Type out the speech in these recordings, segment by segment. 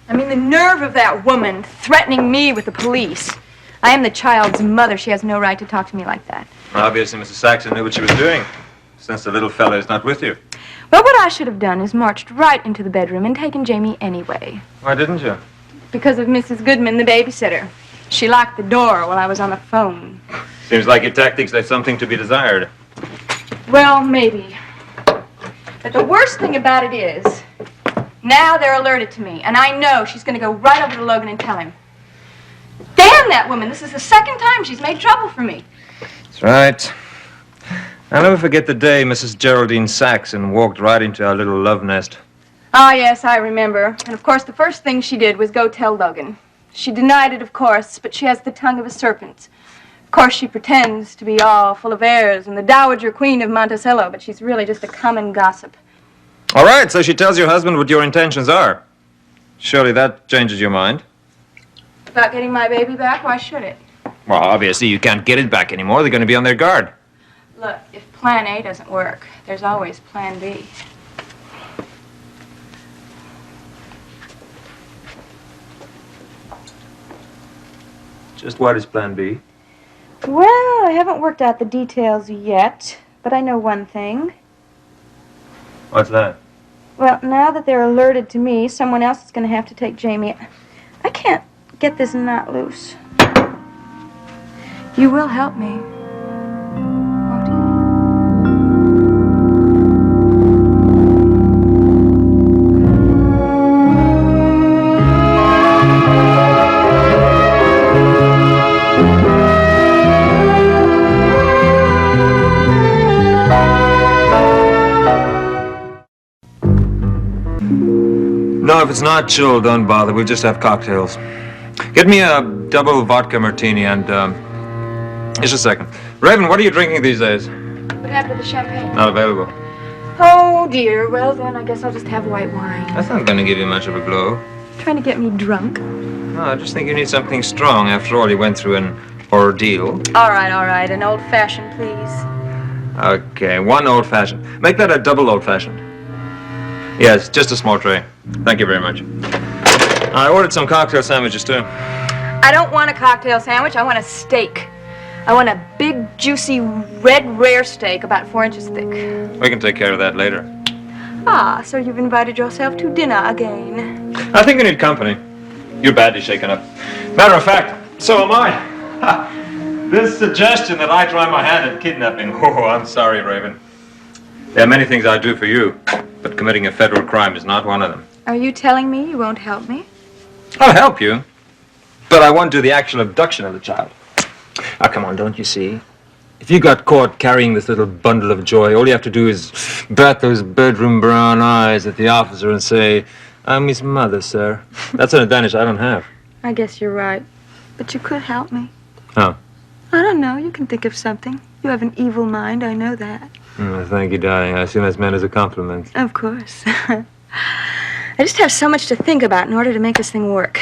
I mean, the nerve of that woman threatening me with the police. I am the child's mother. She has no right to talk to me like that. Obviously, Mrs. Saxon knew what she was doing, since the little fella is not with you. Well, what I should have done is marched right into the bedroom and taken Jamie anyway. Why didn't you? Because of Mrs. Goodman, the babysitter. She locked the door while I was on the phone. Seems like your tactics left something to be desired. Well, maybe. But the worst thing about it is, now they're alerted to me, and I know she's going to go right over to Logan and tell him. Damn that woman! This is the second time she's made trouble for me. That's right. I'll never forget the day Mrs. Geraldine Saxon walked right into our little love nest. Ah, yes, I remember. And, of course, the first thing she did was go tell Logan. She denied it, of course, but she has the tongue of a serpent. Of course, she pretends to be all full of airs and the Dowager Queen of Monticello, but she's really just a common gossip. All right, so she tells your husband what your intentions are. Surely that changes your mind. About getting my baby back? Why should it? Well, obviously you can't get it back anymore. They're going to be on their guard. Look, if Plan A doesn't work, there's always Plan B. Just what is Plan B? Well, I haven't worked out the details yet, but I know one thing. What's that? Well, now that they're alerted to me, someone else is going to have to take Jamie. I can't get this knot loose. You will help me, won't you? No, if it's not chilled, don't bother. We'll just have cocktails. Get me a double vodka martini and, just a second. Raven, what are you drinking these days? What happened to the champagne? Not available. Oh, dear. Well, then, I guess I'll just have white wine. That's not going to give you much of a glow. Trying to get me drunk? No, I just think you need something strong. After all, you went through an ordeal. All right. An old-fashioned, please. Okay, one old-fashioned. Make that a double old-fashioned. Yes, just a small tray. Thank you very much. I ordered some cocktail sandwiches, too. I don't want a cocktail sandwich. I want a steak. I want a big, juicy, red, rare steak about 4 inches thick. We can take care of that later. Ah, so you've invited yourself to dinner again. I think we need company. You're badly shaken up. Matter of fact, so am I. Ha. This suggestion that I try my hand at kidnapping. Oh, I'm sorry, Raven. There are many things I'd do for you, but committing a federal crime is not one of them. Are you telling me you won't help me? I'll help you, but I won't do the actual abduction of the child. Ah, come on, don't you see? If you got caught carrying this little bundle of joy, all you have to do is bat those bedroom brown eyes at the officer and say, "I'm his mother, sir." That's an advantage I don't have. I guess you're right. But you could help me. How? I don't know. You can think of something. You have an evil mind. I know that. Thank you, darling. I assume that's meant as a compliment. Of course. I just have so much to think about in order to make this thing work.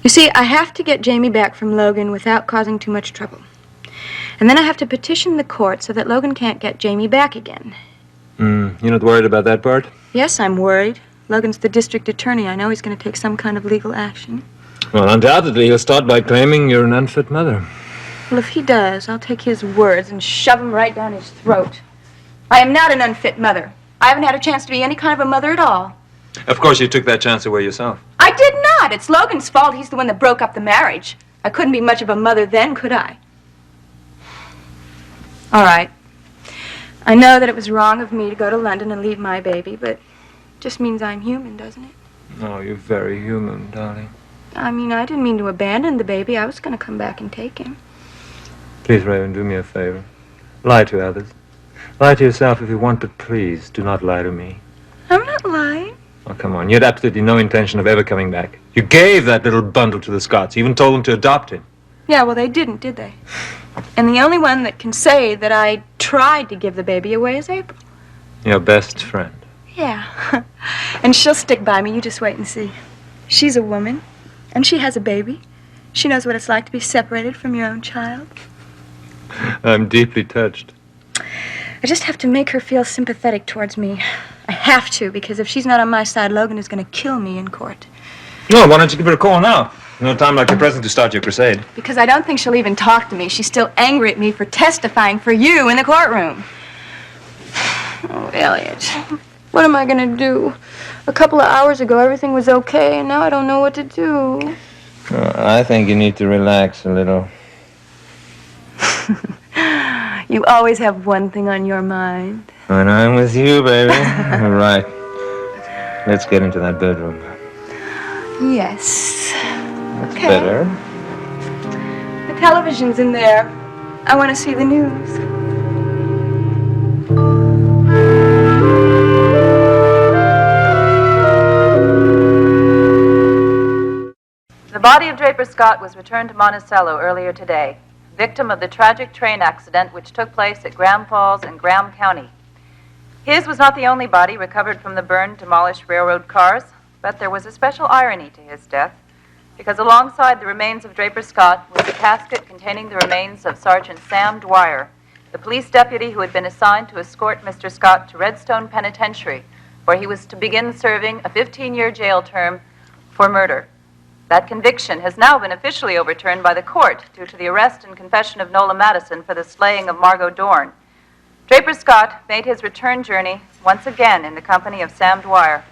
You see, I have to get Jamie back from Logan without causing too much trouble. And then I have to petition the court so that Logan can't get Jamie back again. You're not worried about that part? Yes, I'm worried. Logan's the district attorney. I know he's going to take some kind of legal action. Well, undoubtedly, he'll start by claiming you're an unfit mother. Well, if he does, I'll take his words and shove them right down his throat. I am not an unfit mother. I haven't had a chance to be any kind of a mother at all. Of course, you took that chance away yourself. I did not. It's Logan's fault. He's the one that broke up the marriage. I couldn't be much of a mother then, could I? All right. I know that it was wrong of me to go to London and leave my baby, but it just means I'm human, doesn't it? Oh, you're very human, darling. I mean, I didn't mean to abandon the baby. I was going to come back and take him. Please, Raven, do me a favor. Lie to others. Lie to yourself if you want, but please, do not lie to me. I'm not lying. Oh, come on. You had absolutely no intention of ever coming back. You gave that little bundle to the Scots. You even told them to adopt him. Yeah, well, they didn't, did they? And the only one that can say that I tried to give the baby away is April. Your best friend. Yeah. And she'll stick by me. You just wait and see. She's a woman, and she has a baby. She knows what it's like to be separated from your own child. I'm deeply touched. I just have to make her feel sympathetic towards me. I have to, because if she's not on my side, Logan is going to kill me in court. No, why don't you give her a call now? No time like the present to start your crusade. Because I don't think she'll even talk to me. She's still angry at me for testifying for you in the courtroom. Oh, Eliot, what am I going to do? A couple of hours ago, everything was okay, and now I don't know what to do. I think you need to relax a little. You always have one thing on your mind. When I'm with you, baby. All right. Let's get into that bedroom. Yes. That's Okay. better. The television's in there. I want to see the news. The body of Draper Scott was returned to Monticello earlier today, victim of the tragic train accident which took place at Graham Falls in Graham County. His was not the only body recovered from the burned, demolished railroad cars, but there was a special irony to his death, because alongside the remains of Draper Scott was a casket containing the remains of Sergeant Sam Dwyer, the police deputy who had been assigned to escort Mr. Scott to Redstone Penitentiary, where he was to begin serving a 15-year jail term for murder. That conviction has now been officially overturned by the court due to the arrest and confession of Nola Madison for the slaying of Margot Dorn. Draper Scott made his return journey once again in the company of Sam Dwyer,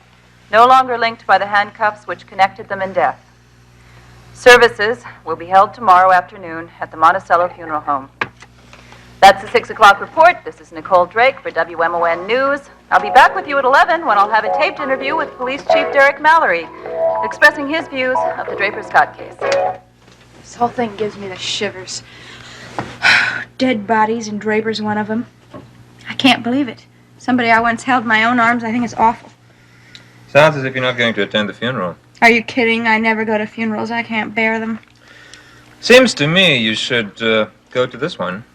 no longer linked by the handcuffs which connected them in death. Services will be held tomorrow afternoon at the Monticello Funeral Home. That's the 6 o'clock report. This is Nicole Drake for WMON News. I'll be back with you at 11 when I'll have a taped interview with Police Chief Derek Mallory, expressing his views of the Draper Scott case. This whole thing gives me the shivers. Dead bodies, and Draper's one of them. I can't believe it. Somebody I once held in my own arms, I think it's awful. Sounds as if you're not going to attend the funeral. Are you kidding? I never go to funerals. I can't bear them. Seems to me you should go to this one.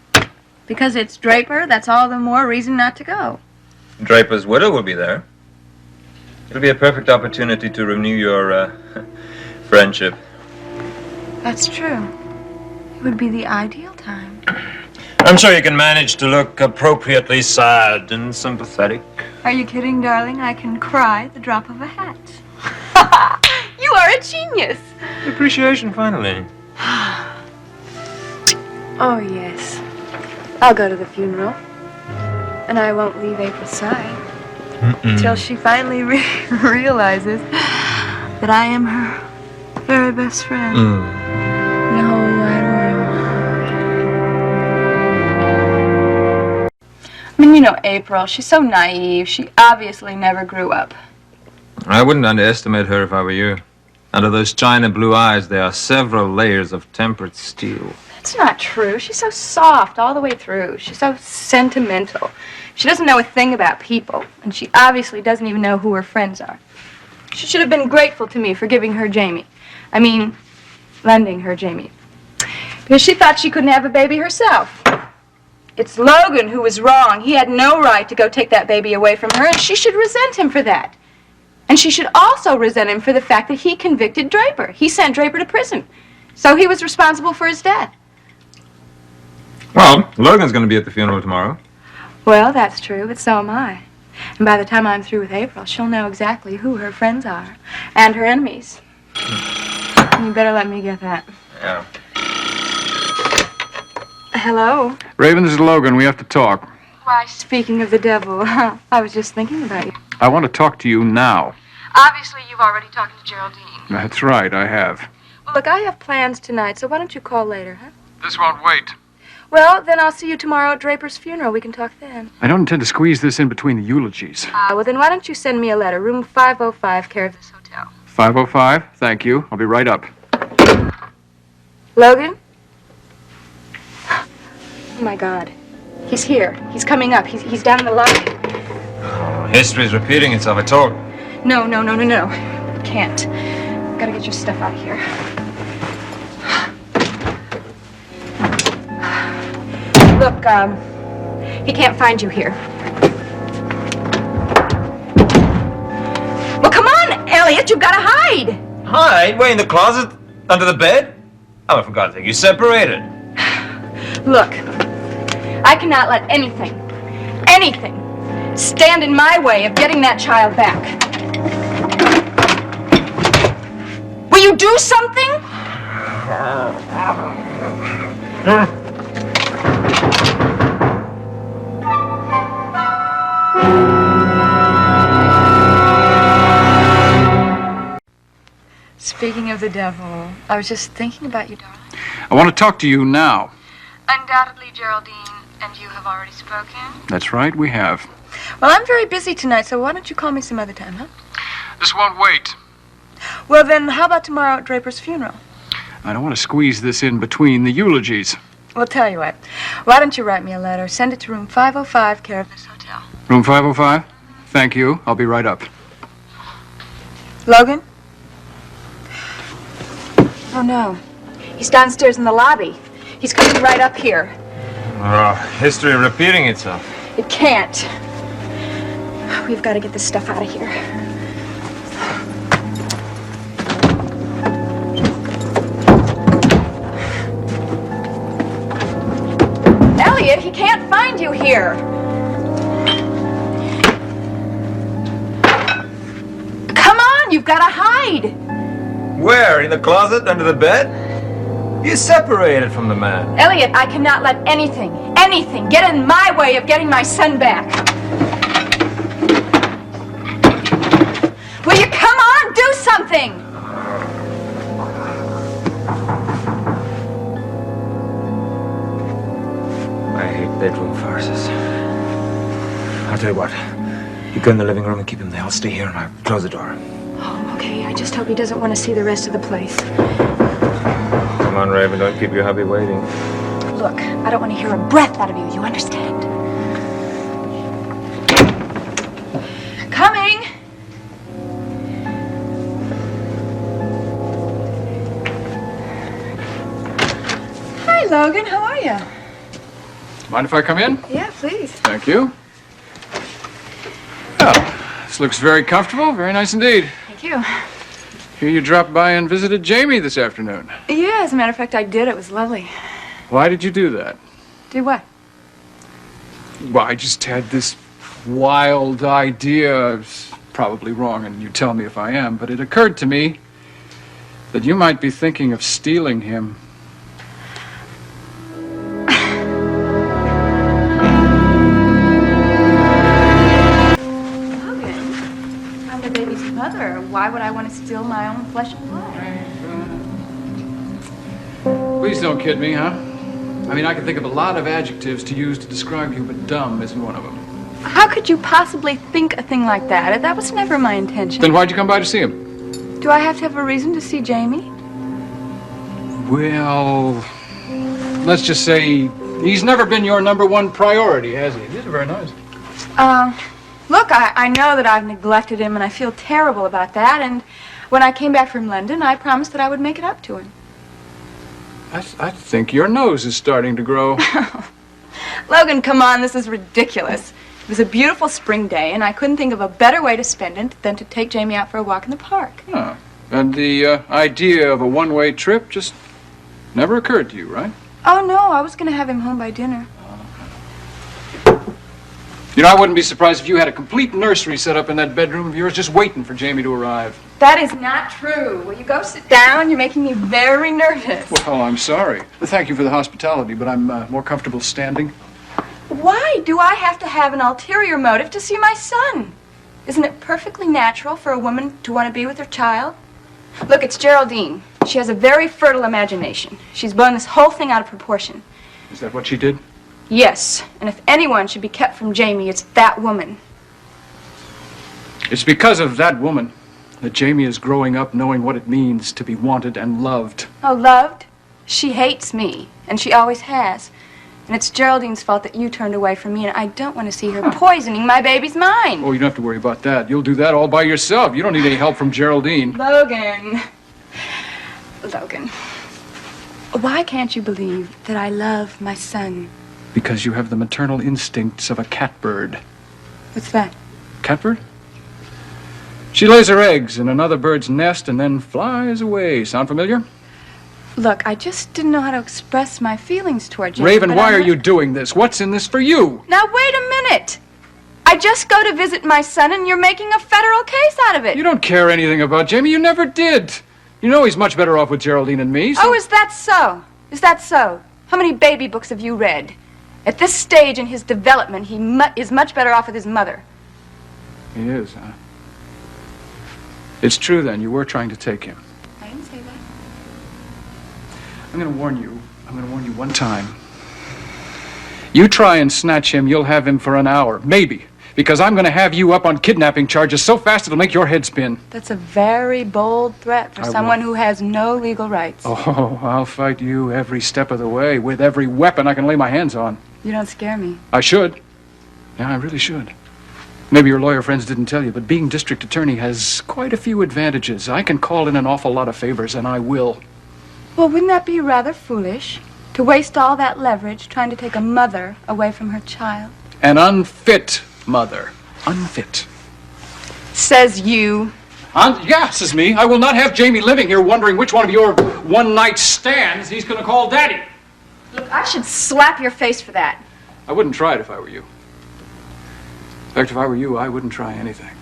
Because it's Draper, that's all the more reason not to go. Draper's widow will be there. It'll be a perfect opportunity to renew your friendship. That's true. It would be the ideal time. I'm sure you can manage to look appropriately sad and sympathetic. Are you kidding, darling? I can cry at the drop of a hat. You are a genius. Appreciation, finally. Oh, yes. I'll go to the funeral. And I won't leave April's side until she finally realizes that I am her very best friend in the whole wide world. I mean, you know April. She's so naive. She obviously never grew up. I wouldn't underestimate her if I were you. Under those china blue eyes, there are several layers of tempered steel. That's not true. She's so soft all the way through. She's so sentimental. She doesn't know a thing about people, and she obviously doesn't even know who her friends are. She should have been grateful to me for giving her Jamie. I mean, lending her Jamie. Because she thought she couldn't have a baby herself. It's Logan who was wrong. He had no right to go take that baby away from her, and she should resent him for that. And she should also resent him for the fact that he convicted Draper. He sent Draper to prison. So he was responsible for his death. Well, Logan's going to be at the funeral tomorrow. Well, that's true, but so am I. And by the time I'm through with April, she'll know exactly who her friends are and her enemies. You better let me get that. Yeah. Hello? Raven, this is Logan. We have to talk. Why, speaking of the devil, I was just thinking about you. I want to talk to you now. Obviously, you've already talked to Geraldine. That's right, I have. Well, look, I have plans tonight, so why don't you call later, huh? This won't wait. Well, then I'll see you tomorrow at Draper's funeral. We can talk then. I don't intend to squeeze this in between the eulogies. Well, then why don't you send me a letter, room 505, care of this hotel. 505? Thank you. I'll be right up. Logan? Oh, my God. He's here. He's coming up. He's down in the lobby. History's repeating itself, I told. No. Can't. Gotta get your stuff out of here. Look, he can't find you here. Well, come on, Eliot, you've gotta hide. Hide? Way in the closet? Under the bed? Oh, for God's sake, you separated. Look, I cannot let anything, stand in my way of getting that child back. Will you do something? Speaking of the devil, I was just thinking about you, darling. I want to talk to you now. Undoubtedly, Geraldine, and you have already spoken? That's right, we have. Well, I'm very busy tonight, so why don't you call me some other time, huh? This won't wait. Well, then, how about tomorrow at Draper's funeral? I don't want to squeeze this in between the eulogies. Well, tell you what. Why don't you write me a letter? Send it to room 505, care of this hotel. Room 505? Thank you. I'll be right up. Logan? Oh, no. He's downstairs in the lobby. He's coming right up here. Oh, history repeating itself. It can't. We've got to get this stuff out of here. Eliot, he can't find you here. Come on, you've got to hide. Where? In the closet? Under the bed? You separated from the man. Eliot, I cannot let anything get in my way of getting my son back. Will you come on, do something? I hate bedroom farces. I'll tell you what. You go in the living room and keep him there. I'll stay here and I'll close the door. Oh, okay. I just hope he doesn't want to see the rest of the place. Come on, Raven. Don't keep your hubby waiting. Look, I don't want to hear a breath out of you. You understand? Coming! Hi, Logan. How are you? Mind if I come in? Yeah, please. Thank you. Well, this looks very comfortable. Very nice indeed. Thank you. Here you dropped by and visited Jamie this afternoon. Yeah, as a matter of fact, I did. It was lovely. Why did you do that? Do what? Well, I just had this wild idea. It's probably wrong, and you tell me if I am, but it occurred to me that you might be thinking of stealing him. Logan, I'm the baby's mother. Why would I want to steal my own flesh and blood? Please don't kid me, huh? I mean, I can think of a lot of adjectives to use to describe you, but dumb isn't one of them. How could you possibly think a thing like that? That was never my intention. Then why'd you come by to see him? Do I have to have a reason to see Jamie? Well, let's just say he's never been your number one priority, has he? These are very nice. Look, I know that I've neglected him, and I feel terrible about that, and when I came back from London, I promised that I would make it up to him. I think your nose is starting to grow. Logan, come on, this is ridiculous. It was a beautiful spring day, and I couldn't think of a better way to spend it than to take Jamie out for a walk in the park. Oh. And the idea of a one-way trip just never occurred to you, right? Oh, no, I was going to have him home by dinner. You know, I wouldn't be surprised if you had a complete nursery set up in that bedroom of yours just waiting for Jamie to arrive. That is not true. Will you go sit down? You're making me very nervous. Well, I'm sorry. Thank you for the hospitality, but I'm more comfortable standing. Why do I have to have an ulterior motive to see my son? Isn't it perfectly natural for a woman to want to be with her child? Look, it's Geraldine. She has a very fertile imagination. She's blown this whole thing out of proportion. Is that what she did? Yes, and if anyone should be kept from Jamie, it's that woman. It's because of that woman that Jamie is growing up knowing what it means to be wanted and loved. Oh, loved? She hates me, and she always has. And it's Geraldine's fault that you turned away from me, and I don't want to see her poisoning my baby's mind. Oh, you don't have to worry about that. You'll do that all by yourself. You don't need any help from Geraldine. Logan. Logan. Why can't you believe that I love my son? Because you have the maternal instincts of a catbird. What's that? Catbird? She lays her eggs in another bird's nest and then flies away. Sound familiar? Look, I just didn't know how to express my feelings toward Jamie. Raven, why are you doing this? What's in this for you? Now, wait a minute. I just go to visit my son, and you're making a federal case out of it. You don't care anything about Jamie. You never did. You know he's much better off with Geraldine and me. So... Oh, is that so? Is that so? How many baby books have you read? At this stage in his development, he is much better off with his mother. He is, huh? It's true, then. You were trying to take him. I didn't say that. I'm going to warn you. I'm going to warn you one time. You try and snatch him, you'll have him for an hour. Maybe. Because I'm going to have you up on kidnapping charges so fast it'll make your head spin. That's a very bold threat for someone who has no legal rights. Oh, I'll fight you every step of the way with every weapon I can lay my hands on. You don't scare me. I should. Yeah, I really should. Maybe your lawyer friends didn't tell you, but being district attorney has quite a few advantages. I can call in an awful lot of favors, and I will. Well, wouldn't that be rather foolish? To waste all that leverage trying to take a mother away from her child? An unfit mother. Unfit. Says you. Yeah, says me. I will not have Jamie living here wondering which one of your one-night stands he's going to call Daddy. Look, I should slap your face for that. I wouldn't try it if I were you. In fact, if I were you, I wouldn't try anything.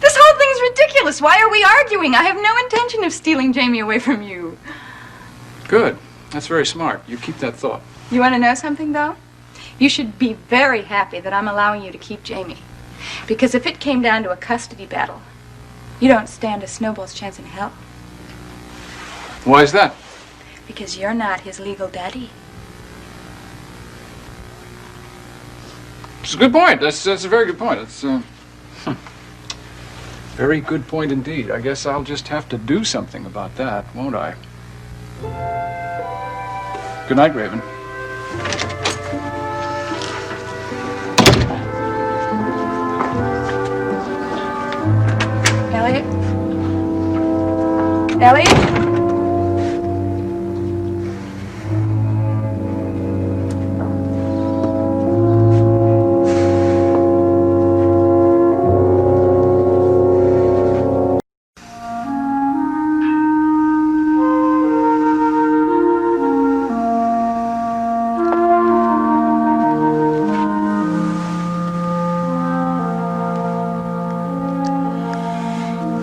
This whole thing's ridiculous. Why are we arguing? I have no intention of stealing Jamie away from you. Good. That's very smart. You keep that thought. You want to know something, though? You should be very happy that I'm allowing you to keep Jamie. Because if it came down to a custody battle, you don't stand a snowball's chance in hell. Why is that? Because you're not his legal daddy. It's a good point. That's a very good point. It's very good point indeed. I guess I'll just have to do something about that, won't I? Good night, Raven. Eliot? Eliot?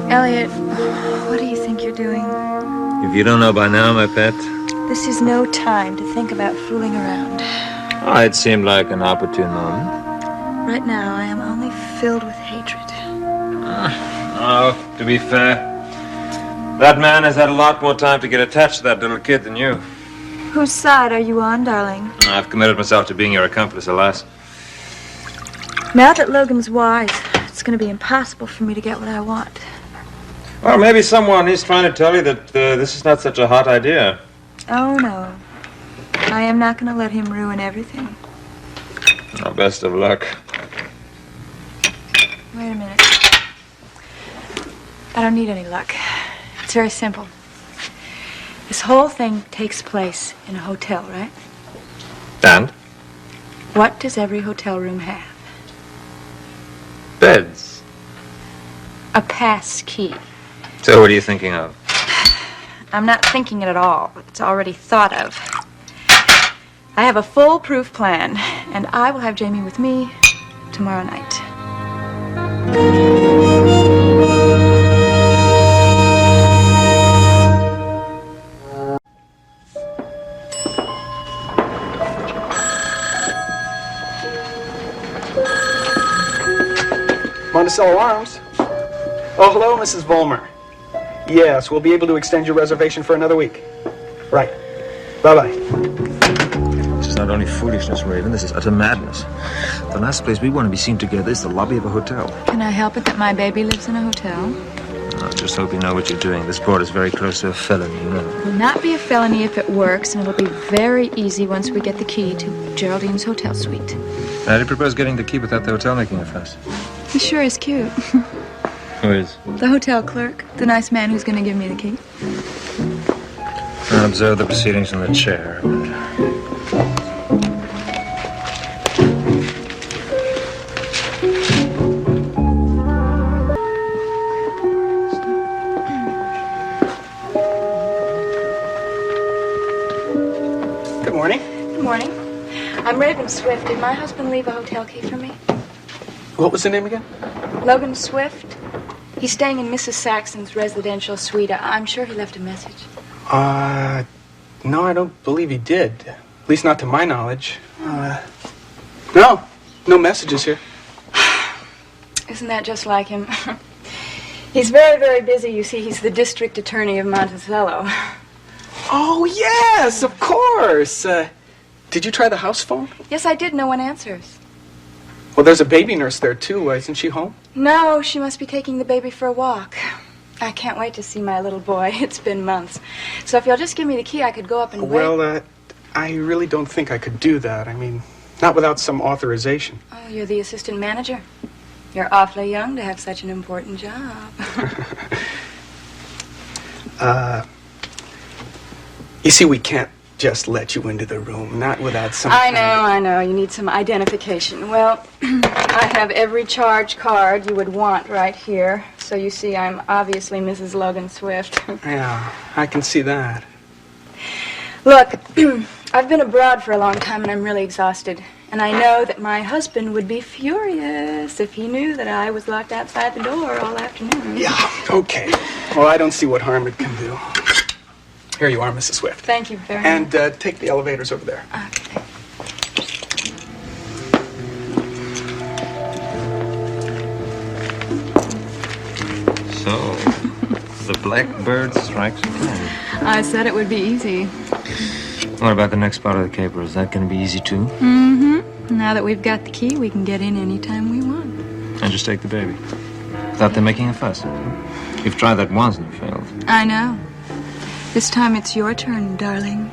Eliot, what do you think you're doing? If you don't know by now, my pet. This is no time to think about fooling around. Oh, it seemed like an opportune moment. Right now, I am only filled with hatred. Oh, to be fair, that man has had a lot more time to get attached to that little kid than you. Whose side are you on, darling? I've committed myself to being your accomplice, alas. Now that Logan's wise, it's going to be impossible for me to get what I want. Well, maybe someone is trying to tell you that this is not such a hot idea. Oh, no. I am not going to let him ruin everything. Oh, best of luck. Wait a minute. I don't need any luck. It's very simple. This whole thing takes place in a hotel, right? And? What does every hotel room have? Beds. A pass key. So what are you thinking of? I'm not thinking it at all. It's already thought of. I have a foolproof plan, and I will have Jamie with me tomorrow night. Monticello Arms. Oh, hello, Mrs. Vollmer. Yes, we'll be able to extend your reservation for another week. Right. Bye-bye. This is not only foolishness, Raven. This is utter madness. The last place we want to be seen together is the lobby of a hotel. Can I help it that my baby lives in a hotel? I just hope you know what you're doing. This court is very close to a felony, you know. It will not be a felony if it works, and it'll be very easy once we get the key to Geraldine's hotel suite. How do you propose getting the key without the hotel making a fuss? He sure is cute. Who is? The hotel clerk, the nice man who's going to give me the key. I'll observe the proceedings in the chair. Good morning. Good morning. I'm I'm Raven Swift. Did my husband leave a hotel key for me? What was the name again? Logan Swift. He's staying in Mrs. Saxon's residential suite. I'm sure he left a message. No, I don't believe he did. At least not to my knowledge. No messages here. Isn't that just like him? He's very, very busy. You see, he's the district attorney of Monticello. Oh, yes, of course. Did you try the house phone? Yes, I did. No one answers. Well, there's a baby nurse there, too. Isn't she home? No, she must be taking the baby for a walk. I can't wait to see my little boy. It's been months. So if you'll just give me the key, I could go up and wait. Well, I really don't think I could do that. I mean, not without some authorization. Oh, you're the assistant manager? You're awfully young to have such an important job. You see, we can't just let you into the room, not without some... I know. You need some identification. Well, I have every charge card you would want right here. So you see, I'm obviously Mrs. Logan Swift. Yeah, I can see that. Look, I've been abroad for a long time and I'm really exhausted. And I know that my husband would be furious if he knew that I was locked outside the door all afternoon. Yeah, okay. Well, I don't see what harm it can do. Here you are, Mrs. Swift. Thank you very much. And take the elevators over there. Okay. So, the Blackbird strikes again. I said it would be easy. What about the next part of the caper? Is that going to be easy, too? Mm-hmm. Now that we've got the key, we can get in anytime we want. And just take the baby. Without them making a fuss. You've tried that once and you failed. I know. This time it's your turn, darling.